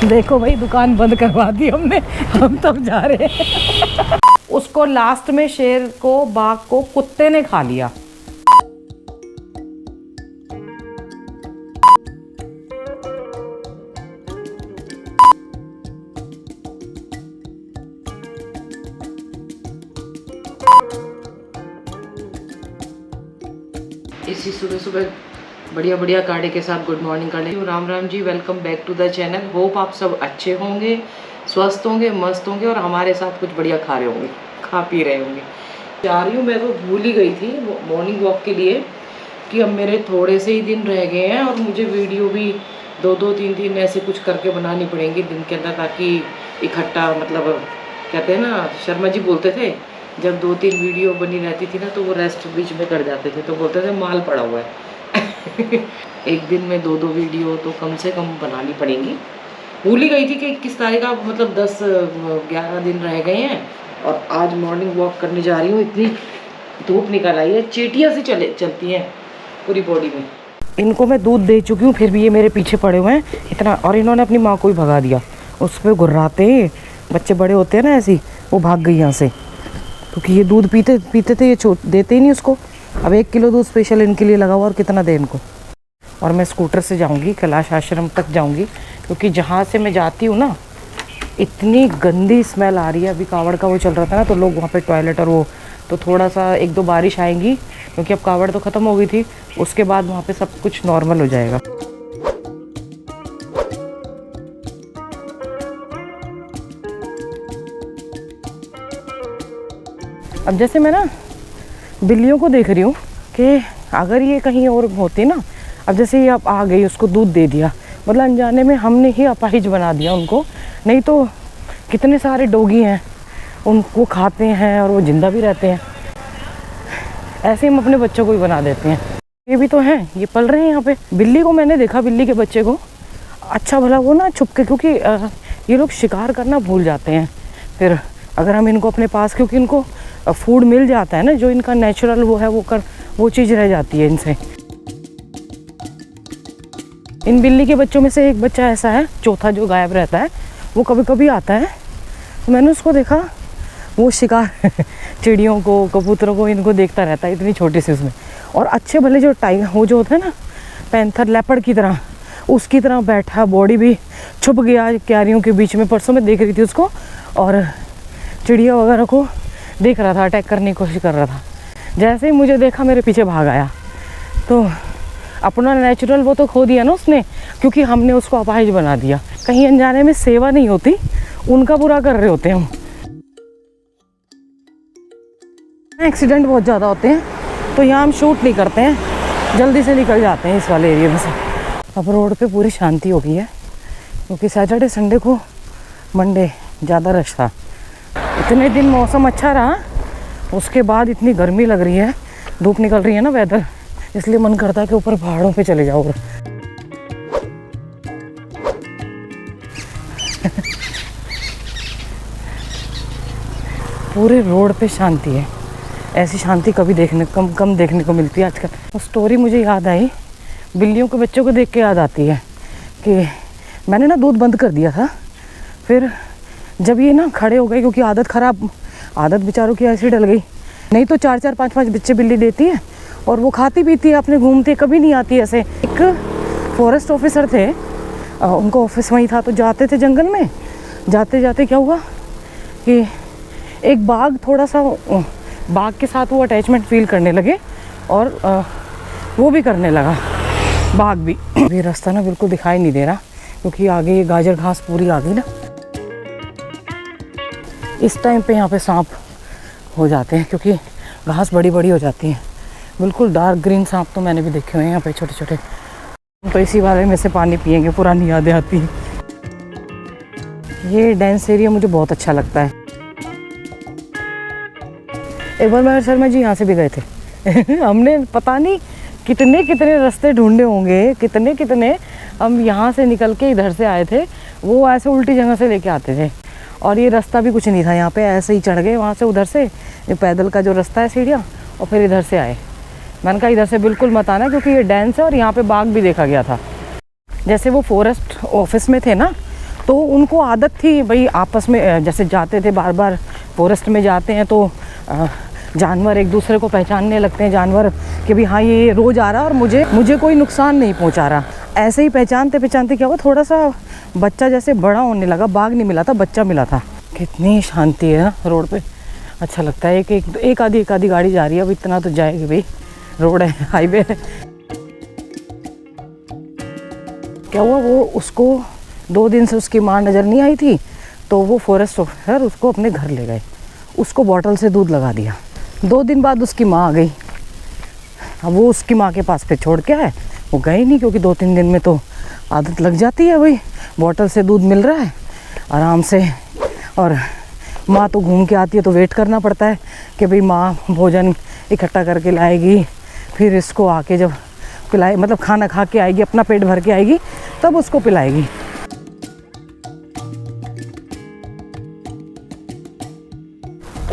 देखो भाई, दुकान बंद करवा दी हमने, हम तब जा रहे हैं। उसको लास्ट में शेर को, बाघ को कुत्ते ने खा लिया। इसी सुबह सुबह बढ़िया बढ़िया काढ़े के साथ गुड मॉर्निंग कर रही हूँ। Ram Ram ji, welcome back to the channel. Hope आप सब अच्छे होंगे, स्वस्थ होंगे, मस्त होंगे और हमारे साथ कुछ बढ़िया खा रहे होंगे, खा पी रहे होंगे। जा रही हूँ, मैं तो भूल ही गई थी मॉर्निंग वॉक के लिए कि अब मेरे थोड़े से ही दिन रह गए हैं और मुझे वीडियो भी दो तीन दिन ऐसे कुछ करके बनानी पड़ेंगी दिन के अंदर, ताकि इकट्ठा, मतलब कहते हैं ना, शर्मा जी बोलते थे जब 2-3 वीडियो बनी रहती थी ना तो वो रेस्ट बीच में कर जाते थे, तो बोलते थे माल पड़ा हुआ है। एक दिन में 2 वीडियो तो कम से कम बनानी पड़ेंगी। भूल ही गई थी कि 21 तारीख का, मतलब 10-11 दिन रह गए हैं। और आज मॉर्निंग वॉक करने जा रही हूँ। इतनी धूप निकल आई है, चींटियाँ सी चलती हैं पूरी बॉडी में। इनको मैं दूध दे चुकी हूँ, फिर भी ये मेरे पीछे पड़े हुए हैं इतना। और इन्होंने अपनी माँ को ही भगा दिया, उस पर गुर्राते बच्चे बड़े होते हैं ना ऐसी, वो भाग गई यहाँ से, क्योंकि ये दूध पीते थे, ये देते ही नहीं उसको। अब 1 किलो दूध स्पेशल इनके लिए लगा हुआ, और कितना दे इनको। और मैं स्कूटर से जाऊंगी, कैलाश आश्रम तक जाऊंगी, क्योंकि जहाँ से मैं जाती हूँ ना, इतनी गंदी स्मेल आ रही है। अभी कावड़ का वो चल रहा था ना, तो लोग वहाँ पे टॉयलेट और वो, तो थोड़ा सा 1-2 बारिश आएंगी, क्योंकि अब कावड़ तो ख़त्म हो गई थी, उसके बाद वहाँ पे सब कुछ नॉर्मल हो जाएगा। अब जैसे मैं ना बिल्लियों को देख रही हूँ कि अगर ये कहीं और होती ना, अब जैसे ये अब आ गई, उसको दूध दे दिया, मतलब अनजाने में हमने ही अपाहिज बना दिया उनको। नहीं तो कितने सारे डॉगी हैं, उनको खाते हैं और वो जिंदा भी रहते हैं। ऐसे हम अपने बच्चों को ही बना देते हैं। ये भी तो हैं, ये पल रहे हैं यहाँ पे। बिल्ली को मैंने देखा, बिल्ली के बच्चे को, अच्छा भला वो ना छुप के, क्योंकि ये लोग शिकार करना भूल जाते हैं। फिर अगर हम इनको अपने पास, क्योंकि इनको फूड मिल जाता है ना, जो इनका नेचुरल वो है, वो चीज़ रह जाती है इनसे। इन बिल्ली के बच्चों में से एक बच्चा ऐसा है, चौथा जो गायब रहता है, वो कभी कभी आता है, तो मैंने उसको देखा, वो शिकार चिड़ियों को, कबूतरों को, इनको देखता रहता है, इतनी छोटी सी उसमें। और अच्छे भले जो टाइगर, वो जो होता है ना पैंथर, लेपर्ड की तरह, उसकी तरह बैठा, बॉडी भी छुप गया क्यारियों के बीच में। परसों मैं देख रही थी उसको, और चिड़िया वगैरह को देख रहा था, अटैक करने की कोशिश कर रहा था। जैसे ही मुझे देखा, मेरे पीछे भाग आया। तो अपना नेचुरल वो तो खो दिया ना उसने, क्योंकि हमने उसको अपाहिज बना दिया। कहीं अनजाने में सेवा नहीं होती, उनका बुरा कर रहे होते हैं हम। एक्सीडेंट बहुत ज़्यादा होते हैं, तो यहाँ हम शूट नहीं करते हैं, जल्दी से निकल जाते हैं इस वाले एरिया में से। अब रोड पे पूरी शांति हो गई है, क्योंकि सैटरडे संडे को, मंडे ज़्यादा रश था। इतने दिन मौसम अच्छा रहा, उसके बाद इतनी गर्मी लग रही है, धूप निकल रही है ना, वेदर, इसलिए मन करता है कि ऊपर पहाड़ों पे चले जाओ। पूरे रोड पे शांति है, ऐसी शांति कभी कम देखने को मिलती है आजकल। वो स्टोरी मुझे याद आई, बिल्लियों के बच्चों को देख के याद आती है कि मैंने ना दूध बंद कर दिया था। फिर जब ये ना खड़े हो गए, क्योंकि आदत बेचारों की ऐसी डल गई, नहीं तो 4-4, 5-5 बच्चे बिल्ली देती है, और वो खाती पीती है, अपने घूमती, कभी नहीं आती ऐसे। एक फॉरेस्ट ऑफिसर थे, उनको ऑफिस वहीं था, तो जाते थे जंगल में, जाते जाते क्या हुआ कि एक बाघ, थोड़ा सा बाघ के साथ वो अटैचमेंट फील करने लगे, और वो भी करने लगा, बाघ भी। ये रास्ता ना बिल्कुल दिखाई नहीं दे रहा, क्योंकि आगे ये गाजर घास पूरी आ गई ना। इस टाइम पे यहाँ पे सांप हो जाते हैं, क्योंकि घास बड़ी बड़ी हो जाती है। बिल्कुल डार्क ग्रीन सांप तो मैंने भी देखे हुए हैं यहाँ पे, छोटे छोटे। तो इसी वाले में से पानी पिएंगे, पुरानी यादें आती हैं। ये डेंस एरिया मुझे बहुत अच्छा लगता है। एक बार मैं शर्मा जी यहाँ से भी गए थे। हमने पता नहीं कितने रास्ते ढूंढे होंगे, कितने हम यहाँ से निकल के इधर से आए थे। वो ऐसे उल्टी जगह से लेके आते थे, और ये रास्ता भी कुछ नहीं था यहाँ पे, ऐसे ही चढ़ गए वहाँ से, उधर से ये पैदल का जो रास्ता है सीढ़ियाँ, और फिर इधर से आए। मैंने कहा इधर से बिल्कुल मत आना, क्योंकि ये डेंस है, और यहाँ पे बाघ भी देखा गया था। जैसे वो फॉरेस्ट ऑफिस में थे ना, तो उनको आदत थी भाई आपस में, जैसे जाते थे बार बार फॉरेस्ट में जाते हैं तो जानवर एक दूसरे को पहचानने लगते हैं, जानवर कि भाई हाँ ये रोज़ आ रहा है और मुझे कोई नुकसान नहीं पहुंचा रहा। ऐसे ही पहचानते पहचानते क्या हुआ, थोड़ा सा बच्चा जैसे बड़ा होने लगा, बाघ नहीं मिला था, बच्चा मिला था। कितनी शांति है ना रोड पे, अच्छा लगता है। एक आधी गाड़ी जा रही है, अब इतना तो जाएगी भाई, रोड है, हाईवे है। क्या हुआ, वो उसको 2 दिन से उसकी माँ नज़र नहीं आई थी, तो वो फॉरेस्ट ऑफिसर उसको अपने घर ले गए, उसको बॉटल से दूध लगा दिया। 2 दिन बाद उसकी माँ आ गई, अब वो उसकी माँ के पास पे छोड़ के आए, वो गए नहीं क्योंकि 2-3 दिन में तो आदत लग जाती है, भाई बॉटल से दूध मिल रहा है आराम से, और माँ तो घूम के आती है तो वेट करना पड़ता है कि भाई माँ भोजन इकट्ठा करके लाएगी, फिर इसको आके जब पिलाए, मतलब खाना खा के आएगी, अपना पेट भर के आएगी, तब उसको पिलाएगी।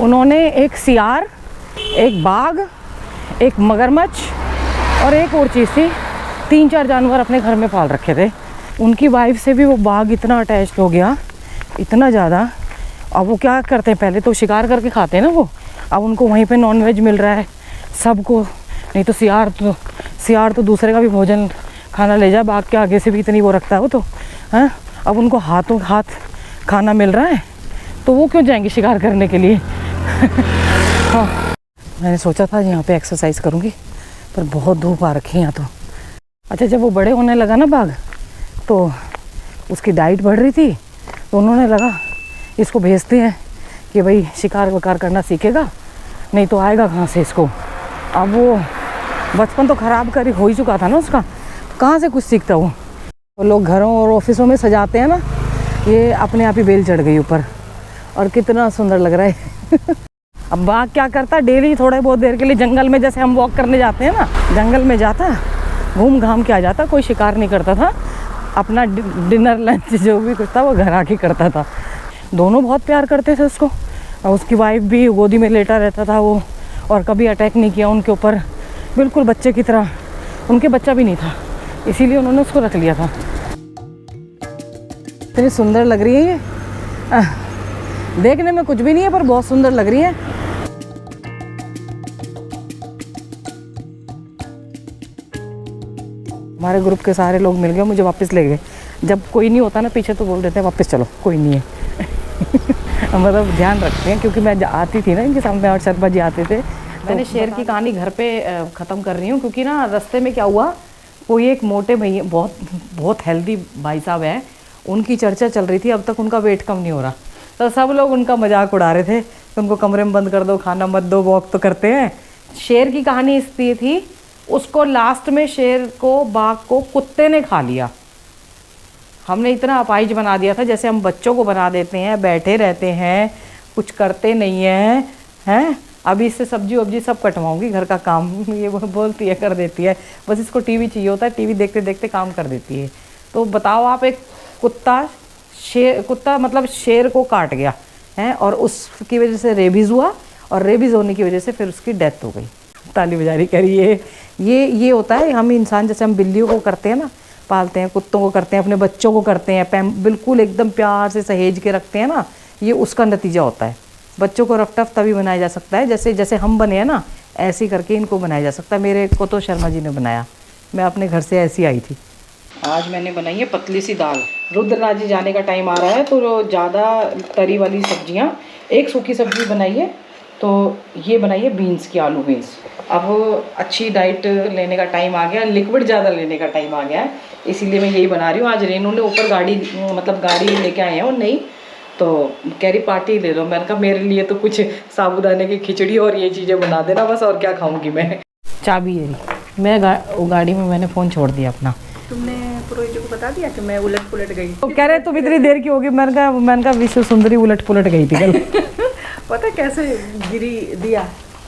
उन्होंने एक सियार, एक बाघ, एक मगरमच्छ और एक और चीज़ थी, 3-4 जानवर अपने घर में पाल रखे थे। उनकी वाइफ से भी वो बाघ इतना अटैच हो गया, इतना ज़्यादा। अब वो क्या करते हैं, पहले तो शिकार करके खाते हैं ना वो, अब उनको वहीं पे नॉनवेज मिल रहा है सबको, नहीं तो सियार तो दूसरे का भी भोजन खाना ले जाए, बाघ के आगे से भी इतनी वो रखता है वो तो, हैं। अब उनको हाथों हाथ खाना मिल रहा है तो वो क्यों जाएंगे शिकार करने के लिए। हाँ, मैंने सोचा था यहाँ पे एक्सरसाइज करूँगी, पर बहुत धूप आ रखी है यहाँ तो। अच्छा, जब वो बड़े होने लगा ना बाघ, तो उसकी डाइट बढ़ रही थी, तो उन्होंने लगा इसको भेजते हैं कि भाई शिकार वकार करना सीखेगा, नहीं तो आएगा कहाँ से इसको। अब वो बचपन तो ख़राब हो ही चुका था ना उसका, तो कहाँ से कुछ सीखता वो। तो लोग घरों और ऑफिसों में सजाते हैं ना, ये अपने आप ही बेल चढ़ गई ऊपर, और कितना सुंदर लग रहा है। अब बाघ क्या करता, डेली थोड़े बहुत देर के लिए जंगल में, जैसे हम वॉक करने जाते हैं ना, जंगल में जाता, घूम घाम के आ जाता, कोई शिकार नहीं करता था, अपना डिनर लंच जो भी कुछ था वो घर आके करता था। दोनों बहुत प्यार करते थे उसको, और उसकी वाइफ भी गोदी में लेटा रहता था वो, और कभी अटैक नहीं किया उनके ऊपर, बिल्कुल बच्चे की तरह। उनके बच्चा भी नहीं था, इसीलिए उन्होंने उसको रख लिया था। इतनी सुंदर लग रही है ये, देखने में कुछ भी नहीं है पर बहुत सुंदर लग रही है। हमारे ग्रुप के सारे लोग मिल गए, मुझे वापस ले गए। जब कोई नहीं होता ना पीछे तो बोल देते हैं वापस चलो, कोई नहीं है। मतलब ध्यान रखते हैं, क्योंकि मैं आती थी ना इनके सामने, और शर्मा जी आते थे। मैंने शेर की कहानी घर पे ख़त्म कर रही हूँ, क्योंकि ना रास्ते में क्या हुआ, कोई एक मोटे भैया, बहुत हेल्दी भाई साहब हैं, उनकी चर्चा चल रही थी, अब तक उनका वेट कम नहीं हो रहा, तो सब लोग उनका मजाक उड़ा रहे थे कि उनको कमरे में बंद कर दो, खाना मत दो, वॉक तो करते हैं। शेर की कहानी इसलिए थी, उसको लास्ट में शेर को, बाघ को कुत्ते ने खा लिया। हमने इतना अपाहिज बना दिया था, जैसे हम बच्चों को बना देते हैं, बैठे रहते हैं, कुछ करते नहीं हैं। अभी इससे सब्जी वब्जी सब कटवाऊंगी, घर का काम ये बोलती है, कर देती है, बस इसको टीवी चाहिए होता है, टीवी देखते देखते काम कर देती है। तो बताओ आप, एक कुत्ता मतलब शेर को काट गया है, और उसकी वजह से रेबीज़ हुआ, और रेबीज़ होने की वजह से फिर उसकी डेथ हो गई। ताली बजारी करिए। ये होता है, हम इंसान जैसे हम बिल्लियों को करते हैं ना, पालते हैं, कुत्तों को करते हैं, अपने बच्चों को करते हैं, बिल्कुल एकदम प्यार से सहेज के रखते हैं ना, ये उसका नतीजा होता है। बच्चों को रफ टफ तभी बनाया जा सकता है जैसे हम बने हैं ना, ऐसे करके इनको बनाया जा सकता है। मेरे को तो शर्मा जी ने बनाया, मैं अपने घर से ऐसी आई थी। आज मैंने बनाई है पतली सी दाल। रुद्रनाथ जी जाने का टाइम आ रहा है, तो ज़्यादा तरी वाली सब्जियां, एक सूखी सब्जी बनाई है, तो ये बनाई है बीन्स की, आलू बीन्स। अब अच्छी डाइट लेने का टाइम आ गया, लिक्विड ज़्यादा लेने का टाइम आ गया है, इसीलिए मैं यही बना रही हूँ। आज रेनू ने ऊपर गाड़ी लेके आए हैं और नहीं, तो कह रही पार्टी ले लो। मैंने कहा मेरे लिए तो कुछ साबूदाने की खिचड़ी और ये चीज़ें बना देना बस, और क्या खाऊंगी मैं। चाबी है मैं गाड़ी में, मैंने फ़ोन छोड़ दिया अपना। तुमने पुरोहित जी को बता दिया कि मैं उलट पुलट गई? तो कह रहे तुम इतनी देर की होगी। मैंने कहा विश्व सुंदरी उलट पुलट गई थी कल। पता कैसे गिरी दिया,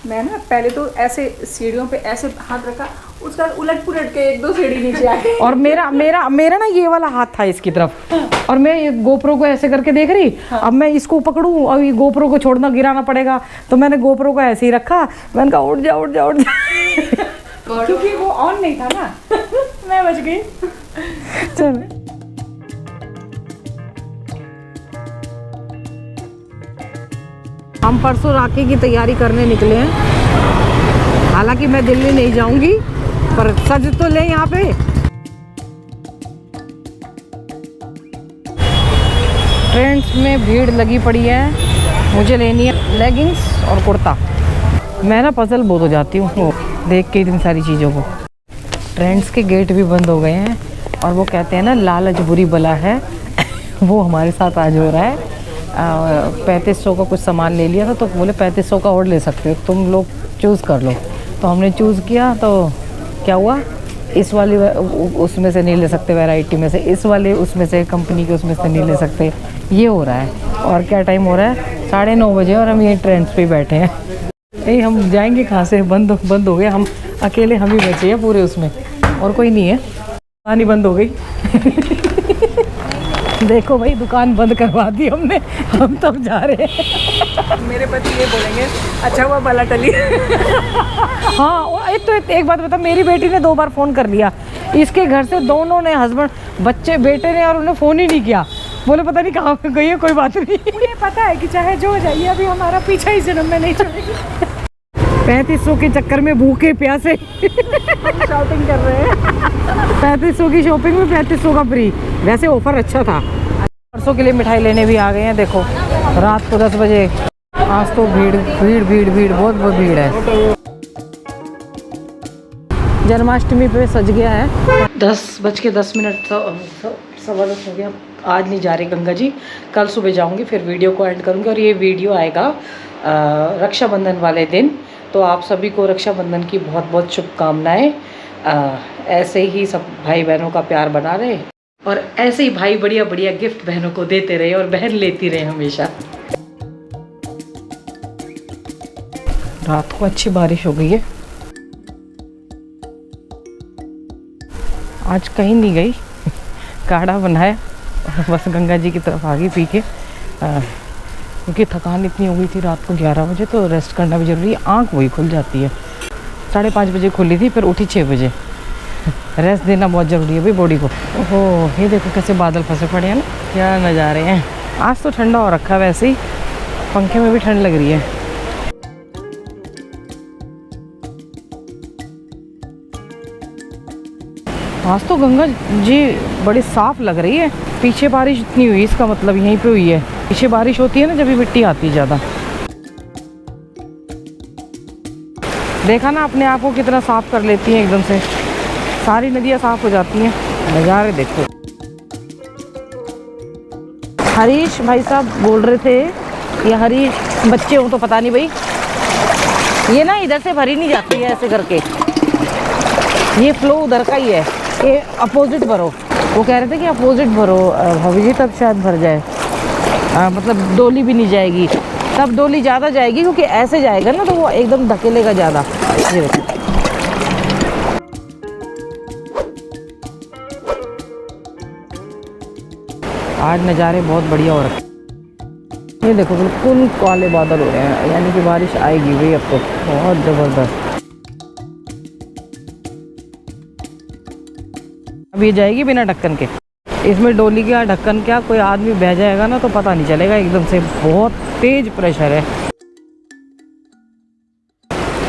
मैं ना पहले तो ऐसे सीढ़ियों पे ऐसे हाथ रखा, उसका उलट पुलट के 1-2 सीढ़ी नीचे आ गई। और मेरा ना ये वाला हाथ था इसकी तरफ, और मैं ये गोप्रो को ऐसे करके देख रही। अब मैं इसको पकड़ूं और ये गोप्रो को छोड़ना, गिराना पड़ेगा, तो मैंने गोप्रो को ऐसे ही रखा। मैंने कहा उठ जा। क्योंकि वो ऑन नहीं था ना। मैं बच गई। चल हम परसों राखी की तैयारी करने निकले हैं। हालांकि मैं दिल्ली नहीं जाऊंगी, पर सज तो ले यहाँ पे। ट्रेंड्स में भीड़ लगी पड़ी है। मुझे लेनी है लेगिंग्स और कुर्ता। मैं ना पजल बहुत हो जाती हूँ देख के इतनी सारी चीज़ों को। ट्रेंड्स के गेट भी बंद हो गए हैं और वो कहते हैं ना लालच बुरी बला है वो हमारे साथ आज हो रहा है। 3500 का कुछ सामान ले लिया था तो बोले 3500 का और ले सकते हो, तुम लोग चूज़ कर लो। तो हमने चूज़ किया तो क्या हुआ, इस वाली उसमें से नहीं ले सकते, वैरायटी में से इस वाले उसमें से कंपनी के उसमें से नहीं ले सकते, ये हो रहा है। और क्या टाइम हो रहा है, 9:30 बजे और हम यही ट्रेंड्स पे बैठे हैं। नहीं हम जाएंगे कहाँ से, बंद हो गए। हम अकेले हम ही बचे हैं पूरे उसमें, और कोई नहीं है। दुकान ही बंद हो गई देखो भाई, दुकान बंद करवा दी हमने, हम तब जा रहे हैं। मेरे पति ये बोलेंगे अच्छा हुआ बाला टली हाँ, और एक बात बता, मेरी बेटी ने 2 बार फ़ोन कर लिया। इसके घर से दोनों ने, हस्बैंड बच्चे बेटे ने, और उन्हें फ़ोन ही नहीं किया। बोले पता नहीं कहाँ गई है, कोई बात नहीं। उन्हें पता है कि चाहे जो हो जाइए अभी हमारा पीछा ही जन्म में नहीं छोड़ेगी। 3500 के चक्कर में भूखे प्यासे शॉपिंग कर रहे हैं। 3500 की शॉपिंग में 3500 का फ्री। वैसे ऑफर अच्छा था। परसों के लिए मिठाई लेने भी आ गए हैं। देखो रात को 10 बजे। आज तो भीड़ भीड़ भीड़ भीड़ बहुत भीड़ है। जन्माष्टमी पे सज गया है। 10:10 सवा 10 हो गया। आज नहीं जा रही गंगा जी, कल सुबह जाऊंगी, फिर वीडियो को एंड करूंगी। और ये वीडियो आएगा रक्षाबंधन वाले दिन, तो आप सभी को रक्षाबंधन की बहुत बहुत शुभकामनाएं। ऐसे ही सब भाई बहनों का प्यार बना रहे, और ऐसे ही भाई बढ़िया बढ़िया गिफ्ट बहनों को देते रहे और बहन लेती रहे हमेशा। रात को अच्छी बारिश हो गई है। आज कहीं नहीं गई, काढ़ा बनाया और बस गंगा जी की तरफ आ गई पी के, क्योंकि थकान इतनी हो गई थी रात को 11 बजे, तो रेस्ट करना भी ज़रूरी है। आँख वही खुल जाती है। 5:30 बजे खुली थी, फिर उठी 6 बजे। रेस्ट देना बहुत ज़रूरी है भाई बॉडी को। ओहो, ये देखो कैसे बादल फंसे पड़े हैं ना, क्या नज़ारे हैं। आज तो ठंडा हो रखा है, वैसे ही पंखे में भी ठंड लग रही है। आज तो गंगा जी बड़ी साफ लग रही है। पीछे बारिश इतनी हुई, इसका मतलब यहीं पे हुई है। पीछे बारिश होती है ना जब भी मिट्टी आती है ज़्यादा। देखा ना अपने आप को कितना साफ कर लेती हैं एकदम से, सारी नदियाँ साफ हो जाती हैं। नज़ारे देखो। हरीश भाई साहब बोल रहे थे, ये हरीश बच्चे हो तो पता नहीं भाई, ये ना इधर से भरी नहीं जाती है ऐसे करके, ये फ्लो उधर का ही है, ये अपोजिट भरो। वो कह रहे थे कि अपोजिट भरो भाभी जी, तब शायद भर जाए। मतलब डोली भी नहीं जाएगी, तब डोली ज़्यादा जाएगी, क्योंकि ऐसे जाएगा ना तो वो एकदम धकेलेगा ज़्यादा। ये देखो आज नज़ारे बहुत बढ़िया हो रखे। ये देखो बिल्कुल काले बादल हो रहे हैं, यानी कि बारिश आएगी भाई अब तो, बहुत ज़बरदस्त। अब ये जाएगी बिना ढक्कन के। इसमें डोली का ढक्कन क्या, कोई आदमी बह जाएगा ना तो पता नहीं चलेगा एकदम से। बहुत तेज प्रेशर है,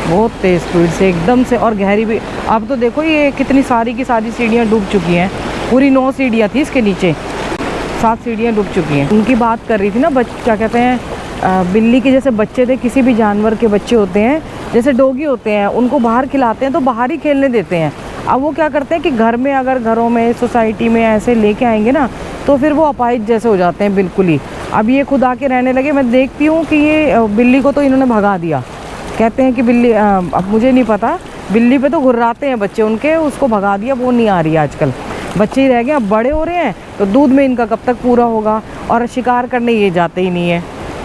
बहुत तेज स्पीड से एकदम से, और गहरी भी। अब तो देखो ये कितनी सारी की सारी सीढ़ियाँ डूब चुकी हैं। पूरी 9 सीढ़ियाँ थी इसके नीचे, 7 सीढ़ियाँ डूब चुकी हैं। उनकी बात कर रही थी ना, क्या कहते हैं, बिल्ली के जैसे बच्चे थे, किसी भी जानवर के बच्चे होते हैं, जैसे डॉगी होते हैं, उनको बाहर खिलाते हैं तो बाहर ही खेलने देते हैं। अब वो क्या करते हैं कि घर में, अगर घरों में सोसाइटी में ऐसे लेके आएंगे ना, तो फिर वो अपाहिज जैसे हो जाते हैं बिल्कुल ही। अब ये खुद आके रहने लगे। मैं देखती हूँ कि ये बिल्ली को तो इन्होंने भगा दिया। कहते हैं कि बिल्ली, अब मुझे नहीं पता, बिल्ली पे तो घुर्राते हैं बच्चे उनके, उसको भगा दिया, वो नहीं आ रही आजकल। बच्चे ही रह गए, अब बड़े हो रहे हैं तो दूध में इनका कब तक पूरा होगा, और शिकार करने ये जाते ही नहीं है।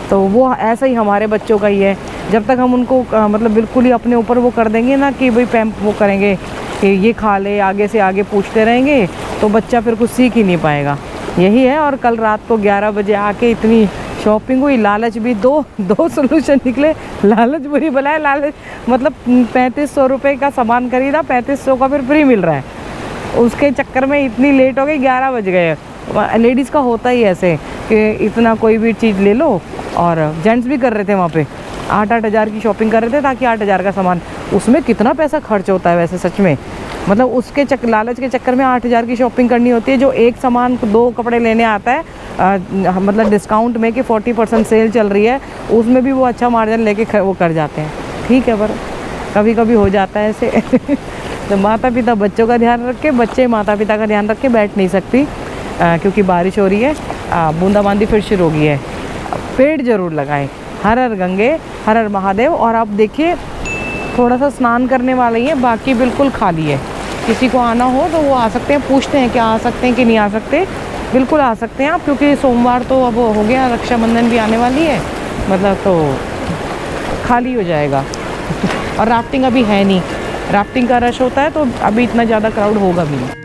तो वो ऐसा ही हमारे बच्चों का ही है। जब तक हम उनको मतलब बिल्कुल ही अपने ऊपर वो कर देंगे ना कि भाई पैम्प वो करेंगे कि ये खा ले, आगे से आगे पूछते रहेंगे, तो बच्चा फिर कुछ सीख ही नहीं पाएगा। यही है। और कल रात को 11 बजे आके इतनी शॉपिंग हुई। लालच भी दो सोल्यूशन निकले। लालच बुरी बला है। लालच मतलब 3500 रुपये का सामान खरीदा, 3500 का फिर फ्री मिल रहा है। उसके चक्कर में इतनी लेट हो गई, 11 बज गए। लेडीज़ का होता ही ऐसे कि इतना कोई भी चीज़ ले लो, और जेंट्स भी कर रहे थे वहाँ पे 8-8 हज़ार की शॉपिंग कर रहे थे ताकि 8 हज़ार का सामान, उसमें कितना पैसा खर्च होता है वैसे सच में, मतलब उसके लालच के चक्कर में 8 हज़ार की शॉपिंग करनी होती है। जो एक सामान 2 कपड़े लेने आता है मतलब डिस्काउंट में कि 40% सेल चल रही है, उसमें भी वो अच्छा मार्जिन लेके वो कर जाते हैं। ठीक है, पर कभी कभी हो जाता है ऐसे तो माता पिता बच्चों का ध्यान रख के, बच्चे माता पिता का ध्यान रख के बैठ नहीं सकती क्योंकि बारिश हो रही है, बूंदाबांदी फिर शुरू हो गई है। पेड़ ज़रूर लगाएं। हर हर गंगे हर हर महादेव। और आप देखिए थोड़ा सा स्नान करने वाले ही है, बाकी बिल्कुल खाली है। किसी को आना हो तो वो आ सकते हैं, पूछते हैं कि आ सकते हैं कि नहीं आ सकते, बिल्कुल आ सकते हैं आप, क्योंकि सोमवार तो अब हो गया, रक्षाबंधन भी आने वाली है, मतलब तो खाली हो जाएगा और राफ्टिंग अभी है नहीं, राफ्टिंग का रश होता है तो अभी इतना ज़्यादा क्राउड होगा भी नहीं।